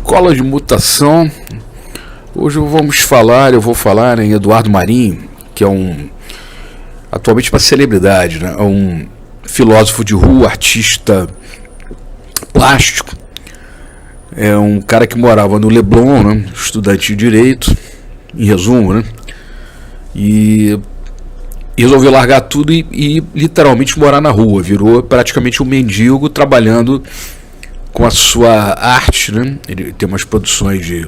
Escola de mutação. Hoje eu vou falar em Eduardo Marinho, que é atualmente uma celebridade, né? É um filósofo de rua, artista plástico. É um cara que morava no Leblon, né? Estudante de direito, em resumo, né? E resolveu largar tudo e literalmente morar na rua. Virou praticamente um mendigo trabalhando com a sua arte, né? Ele tem umas produções de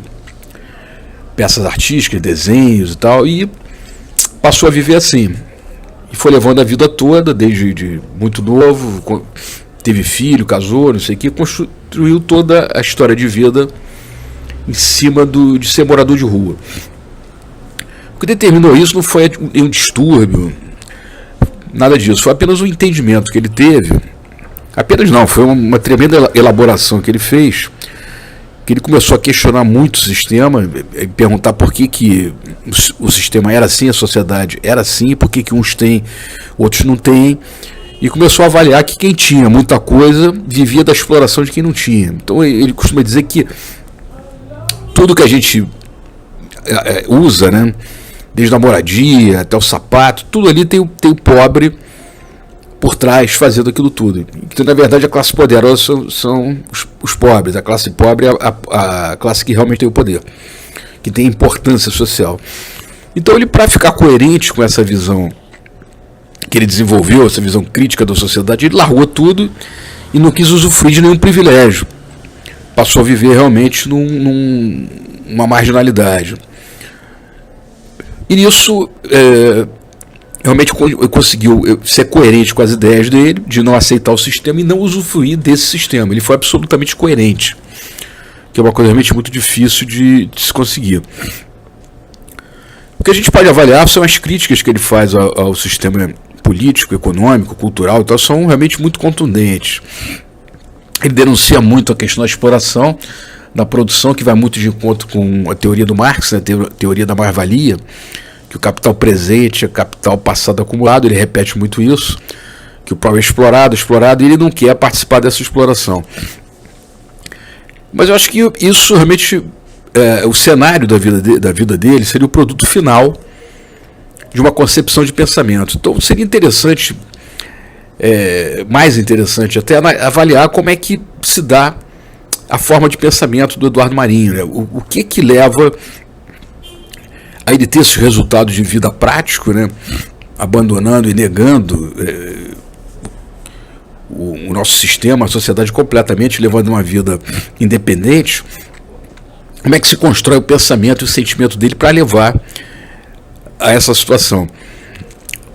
peças artísticas, desenhos e tal, e passou a viver assim. E foi levando a vida toda, desde muito novo, teve filho, casou, não sei o que, construiu toda a história de vida em cima de ser morador de rua. O que determinou isso não foi um distúrbio, nada disso, foi apenas um entendimento que ele teve. Apenas não, foi uma tremenda elaboração que ele fez, que ele começou a questionar muito o sistema, perguntar por que o sistema era assim, a sociedade era assim, por que uns têm, outros não têm, e começou a avaliar que quem tinha muita coisa vivia da exploração de quem não tinha. Então ele costuma dizer que tudo que a gente usa, né, desde a moradia até o sapato, tudo ali tem o pobre por trás fazendo aquilo tudo. Então, na verdade, a classe poderosa são os pobres. A classe pobre é a classe que realmente tem o poder, que tem importância social. Então, ele, para ficar coerente com essa visão que ele desenvolveu, essa visão crítica da sociedade, ele largou tudo e não quis usufruir de nenhum privilégio. Passou a viver realmente numa marginalidade. E nisso realmente conseguiu ser coerente com as ideias dele, de não aceitar o sistema e não usufruir desse sistema. Ele foi absolutamente coerente, que é uma coisa realmente muito difícil de se conseguir. O que a gente pode avaliar são as críticas que ele faz ao sistema político, econômico, cultural, então são realmente muito contundentes. Ele denuncia muito a questão da exploração, da produção, que vai muito de encontro com a teoria do Marx, né, a teoria da mais-valia, que o capital presente é capital passado acumulado. Ele repete muito isso, que o pobre é explorado, e ele não quer participar dessa exploração. Mas eu acho que isso realmente, o cenário da vida dele seria o produto final de uma concepção de pensamento. Então seria interessante, mais interessante até, avaliar como é que se dá a forma de pensamento do Eduardo Marinho, né? O que leva a ele ter esses resultados de vida prático, né? Abandonando e negando o nosso sistema, a sociedade completamente, levando uma vida independente. Como é que se constrói o pensamento e o sentimento dele para levar a essa situação?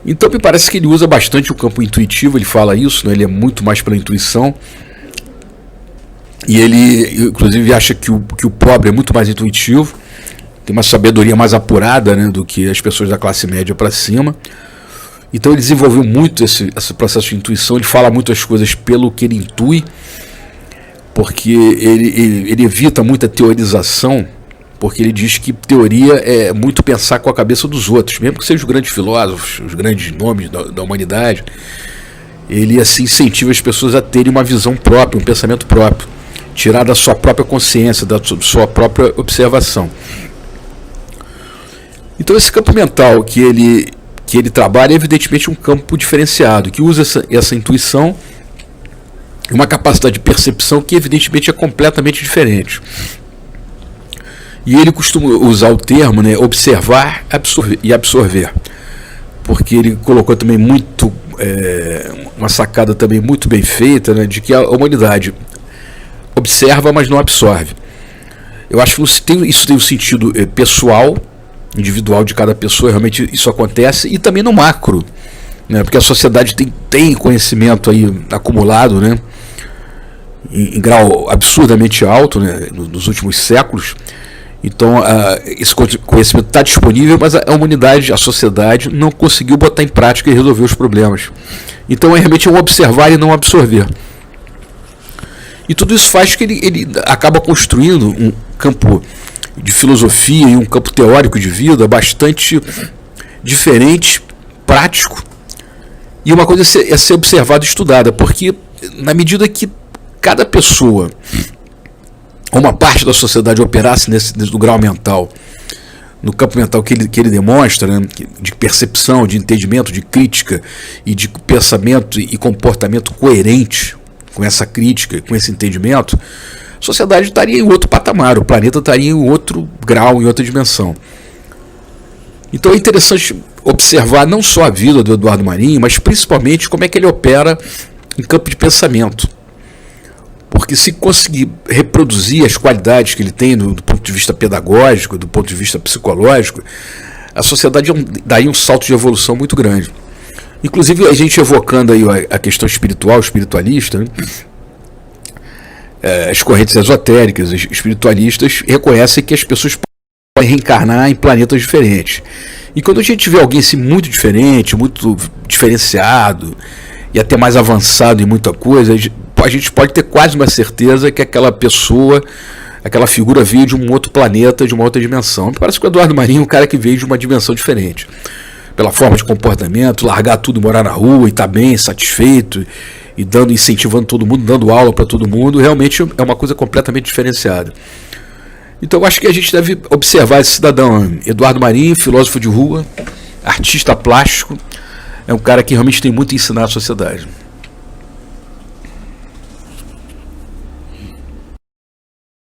Então me parece que ele usa bastante o campo intuitivo, ele fala isso, né? Ele é muito mais pela intuição, e ele inclusive acha que o pobre é muito mais intuitivo, tem uma sabedoria mais apurada, né, do que as pessoas da classe média para cima. Então ele desenvolveu muito esse processo de intuição. Ele fala muitas coisas pelo que ele intui, porque ele evita muita teorização, porque ele diz que teoria é muito pensar com a cabeça dos outros, mesmo que sejam os grandes filósofos, os grandes nomes da humanidade. Ele assim incentiva as pessoas a terem uma visão própria, um pensamento próprio, tirar da sua própria consciência, da sua própria observação. Então esse campo mental que ele trabalha é evidentemente um campo diferenciado, que usa essa intuição e uma capacidade de percepção que evidentemente é completamente diferente. E ele costuma usar o termo, né, observar e absorver, porque ele colocou também muito, uma sacada também muito bem feita, né, de que a humanidade observa, mas não absorve. Eu acho que isso tem um sentido pessoal, individual de cada pessoa, realmente isso acontece, e também no macro, né, porque a sociedade tem conhecimento aí acumulado, né, em grau absurdamente alto, né, nos últimos séculos. Então esse conhecimento está disponível, mas a humanidade, a sociedade não conseguiu botar em prática e resolver os problemas. Então realmente é um observar e não absorver. E tudo isso faz que ele acaba construindo um campo de filosofia e um campo teórico de vida bastante diferente, prático, e uma coisa é ser observada e estudada, porque na medida que cada pessoa uma parte da sociedade operasse no grau mental, no campo mental que ele demonstra, né, de percepção, de entendimento, de crítica e de pensamento e comportamento coerente com essa crítica, com esse entendimento, a sociedade estaria em outro patamar, o planeta estaria em outro grau, em outra dimensão. Então é interessante observar não só a vida do Eduardo Marinho, mas principalmente como é que ele opera em campo de pensamento. Porque se conseguir reproduzir as qualidades que ele tem do ponto de vista pedagógico, do ponto de vista psicológico, a sociedade daria um salto de evolução muito grande. Inclusive, a gente evocando aí a questão espiritual, espiritualista, né? As correntes esotéricas, espiritualistas, reconhecem que as pessoas podem reencarnar em planetas diferentes. E quando a gente vê alguém assim muito diferente, muito diferenciado, e até mais avançado em muita coisa, a gente pode ter quase uma certeza que aquela pessoa, aquela figura veio de um outro planeta, de uma outra dimensão. Parece que o Eduardo Marinho é um cara que veio de uma dimensão diferente. Pela forma de comportamento, largar tudo, morar na rua e estar bem, satisfeito, e incentivando todo mundo, dando aula para todo mundo, realmente é uma coisa completamente diferenciada. Então eu acho que a gente deve observar esse cidadão, Eduardo Marinho, filósofo de rua, artista plástico, é um cara que realmente tem muito a ensinar à sociedade.